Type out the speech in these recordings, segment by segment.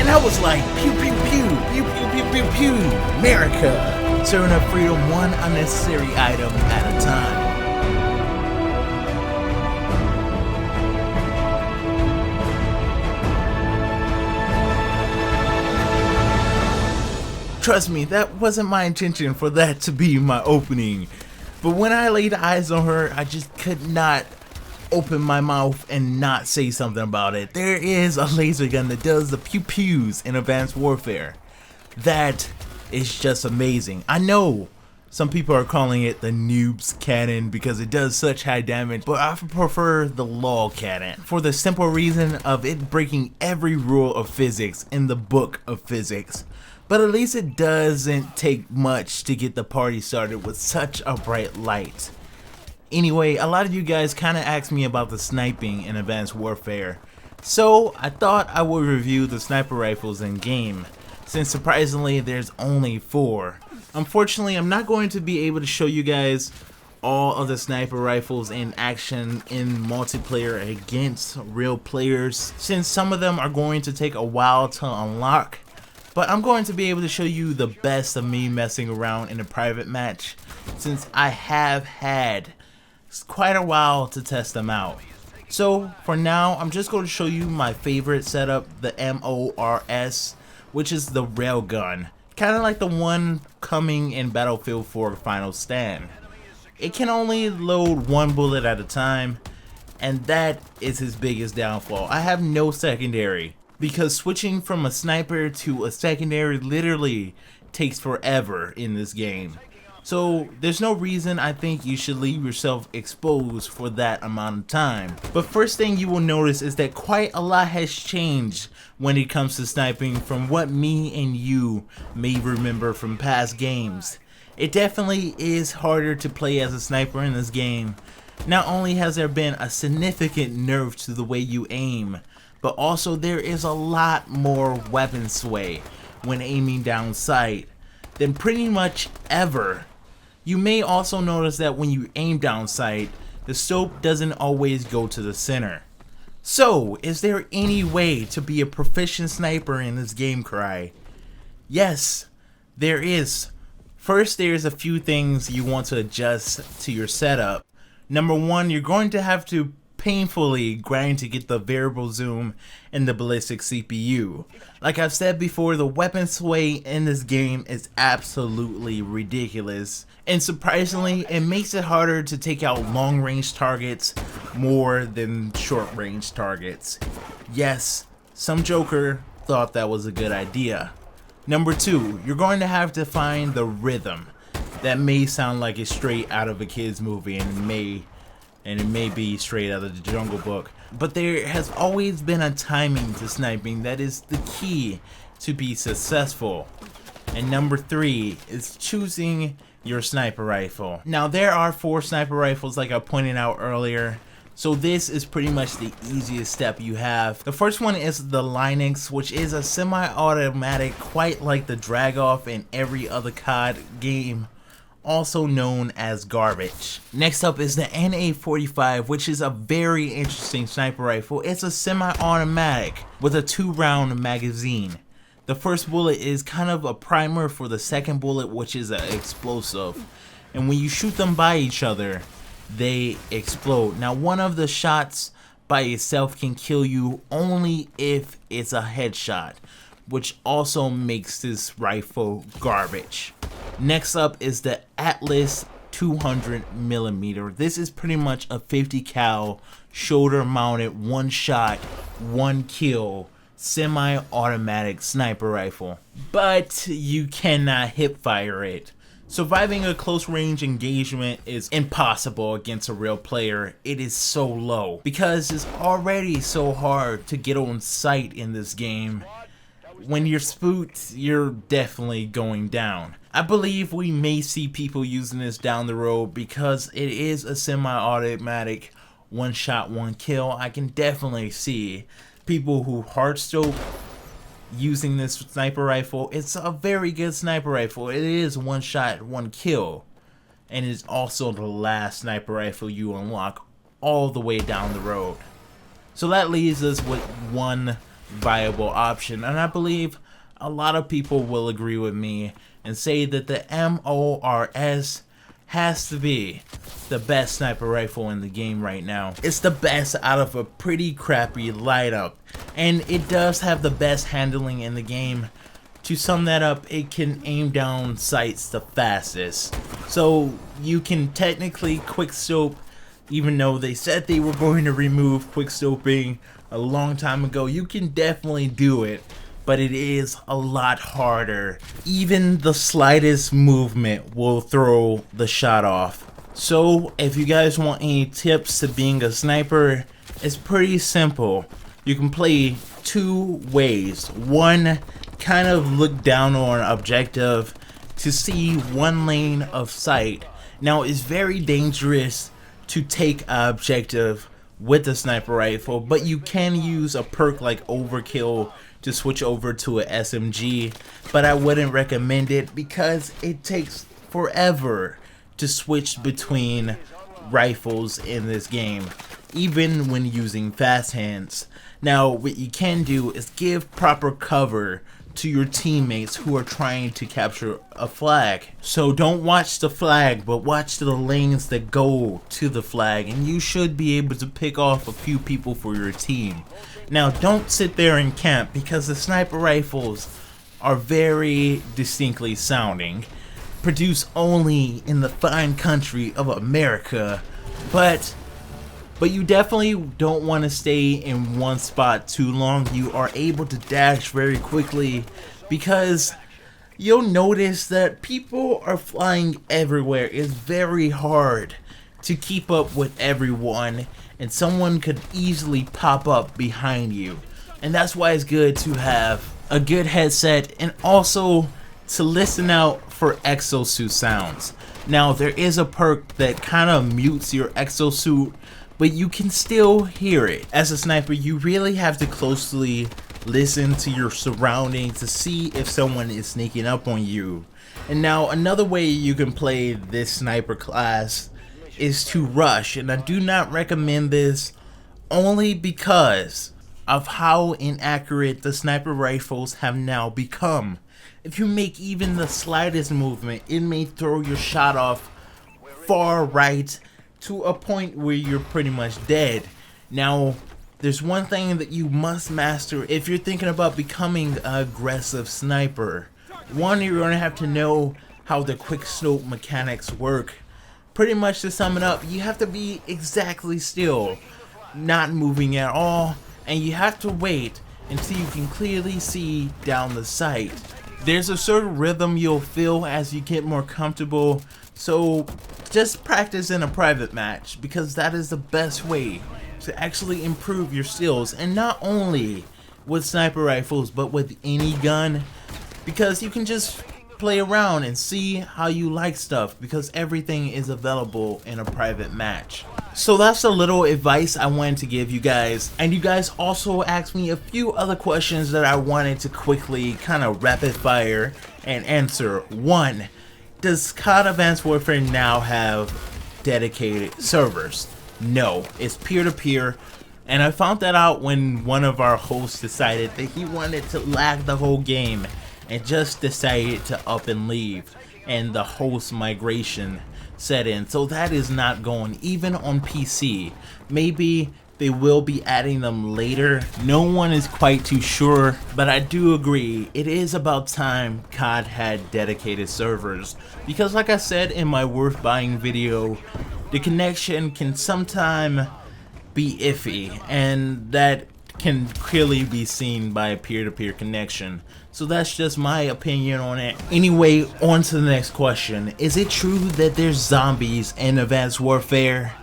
And I was like, pew pew pew, pew pew pew pew pew, America, serving up freedom one unnecessary item at a time. Trust me, that wasn't my intention for that to be my opening. But when I laid eyes on her, I just could not open my mouth and not say something about it. There is a laser gun that does the pew pews in Advanced Warfare. That is just amazing. I know some people are calling it the noob's cannon because it does such high damage, but I prefer the LOL cannon for the simple reason of it breaking every rule of physics in the book of physics. But at least it doesn't take much to get the party started with such a bright light. Anyway, a lot of you guys kind of asked me about the sniping in Advanced Warfare, so I thought I would review the sniper rifles in game, since surprisingly there's only 4. Unfortunately, I'm not going to be able to show you guys all of the sniper rifles in action in multiplayer against real players, since some of them are going to take a while to unlock. But I'm going to be able to show you the best of me messing around in a private match, since I have had quite a while to test them out. So for now, I'm just going to show you my favorite setup, the MORS, which is the Railgun, kind of like the one coming in Battlefield 4 Final Stand. It can only load 1 bullet at a time, and that is his biggest downfall. I have no secondary, because switching from a sniper to a secondary literally takes forever in this game. So there's no reason I think you should leave yourself exposed for that amount of time. But first thing you will notice is that quite a lot has changed when it comes to sniping from what me and you may remember from past games. It definitely is harder to play as a sniper in this game. Not only has there been a significant nerf to the way you aim, but also there is a lot more weapon sway when aiming down sight than pretty much ever. You may also notice that when you aim down sight, the scope doesn't always go to the center. So, is there any way to be a proficient sniper in this game, Cry? Yes, there is. First, there's a few things you want to adjust to your setup. Number 1, you're going to have to painfully grind to get the variable zoom in the ballistic CPU. Like I've said before, the weapon sway in this game is absolutely ridiculous, and surprisingly it makes it harder to take out long range targets more than short range targets. Yes, some joker thought that was a good idea. Number 2, you're going to have to find the rhythm. That may sound like it's straight out of a kid's movie, and it may be straight out of the Jungle Book, but there has always been a timing to sniping that is the key to be successful. And number 3 is choosing your sniper rifle. Now there are 4 sniper rifles like I pointed out earlier, so this is pretty much the easiest step you have. The first one is the Linux, which is a semi-automatic quite like the Drag-Off in every other CoD game, also known as garbage. Next up is the NA-45, which is a very interesting sniper rifle. It's a semi-automatic with a 2-round magazine. The first bullet is kind of a primer for the second bullet, which is an explosive. And when you shoot them by each other, they explode. Now one of the shots by itself can kill you only if it's a headshot, which also makes this rifle garbage. Next up is the Atlas 200mm. This is pretty much a 50 cal shoulder mounted 1 shot, 1 kill semi-automatic sniper rifle, but you cannot hip fire it. Surviving a close range engagement is impossible against a real player. It is so low because it's already so hard to get on sight in this game. When you're spooked, you're definitely going down. I believe we may see people using this down the road because it is a semi-automatic 1 shot, 1 kill. I can definitely see people who hard scope using this sniper rifle. It's a very good sniper rifle. It is 1 shot, 1 kill, and it's also the last sniper rifle you unlock all the way down the road. So that leaves us with one viable option, and I believe a lot of people will agree with me and say that the MORS has to be the best sniper rifle in the game right now. It's the best out of a pretty crappy lineup, and it does have the best handling in the game. To sum that up, it can aim down sights the fastest, so you can technically quickscope, even though they said they were going to remove quickscoping a long time ago. You can definitely do it, but it is a lot harder. Even the slightest movement will throw the shot off. So if you guys want any tips to being a sniper, it's pretty simple. You can play two ways. One, kind of look down on objective to see one lane of sight. Now it's very dangerous to take an objective with a sniper rifle, but you can use a perk like overkill to switch over to a SMG, but I wouldn't recommend it because it takes forever to switch between rifles in this game, even when using fast hands. Now what you can do is give proper cover to your teammates who are trying to capture a flag. So don't watch the flag, but watch the lanes that go to the flag, and you should be able to pick off a few people for your team. Now don't sit there and camp, because the sniper rifles are very distinctly sounding, produced only in the fine country of America, but you definitely don't want to stay in one spot too long. You are able to dash very quickly, because you'll notice that people are flying everywhere. It's very hard to keep up with everyone, and someone could easily pop up behind you. And that's why it's good to have a good headset, and also to listen out for exosuit sounds. Now there is a perk that kind of mutes your exosuit, but you can still hear it. As a sniper, you really have to closely listen to your surroundings to see if someone is sneaking up on you. And now another way you can play this sniper class is to rush, and I do not recommend this only because of how inaccurate the sniper rifles have now become. If you make even the slightest movement, it may throw your shot off far right to a point where you're pretty much dead. Now, there's one thing that you must master if you're thinking about becoming an aggressive sniper. One, you're going to have to know how the quick scope mechanics work. Pretty much to sum it up, you have to be exactly still, not moving at all, and you have to wait until you can clearly see down the sight. There's a certain rhythm you'll feel as you get more comfortable, so just practice in a private match, because that is the best way to actually improve your skills, and not only with sniper rifles but with any gun, because you can just play around and see how you like stuff, because everything is available in a private match. So that's a little advice I wanted to give you guys, and you guys also asked me a few other questions that I wanted to quickly kind of rapid fire and answer. One, does CoD Advanced Warfare now have dedicated servers? No, it's peer-to-peer, and I found that out when one of our hosts decided that he wanted to lag the whole game and just decided to up and leave, and the host migration set in. So that is not going, even on PC. Maybe they will be adding them later. No one is quite too sure, but I do agree it is about time CoD had dedicated servers, because like I said in my worth buying video, the connection can sometimes be iffy, and that can clearly be seen by a peer-to-peer connection. So that's just my opinion on it. Anyway, on to the next question. Is it true that there's zombies in Advanced Warfare?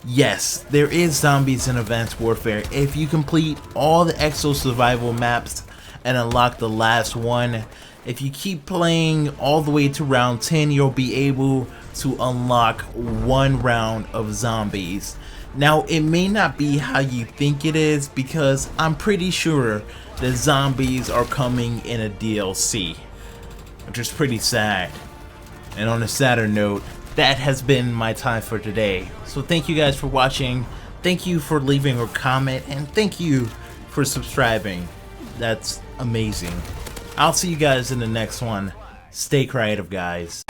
Yes, there is zombies in Advanced Warfare. If you complete all the Exo survival maps and unlock the last one, if you keep playing all the way to round 10, you'll be able to unlock one round of zombies. Now, it may not be how you think it is, because I'm pretty sure the zombies are coming in a DLC, which is pretty sad. And on a sadder note, that has been my time for today. So thank you guys for watching, thank you for leaving a comment, and thank you for subscribing. That's amazing. I'll see you guys in the next one. Stay creative, guys.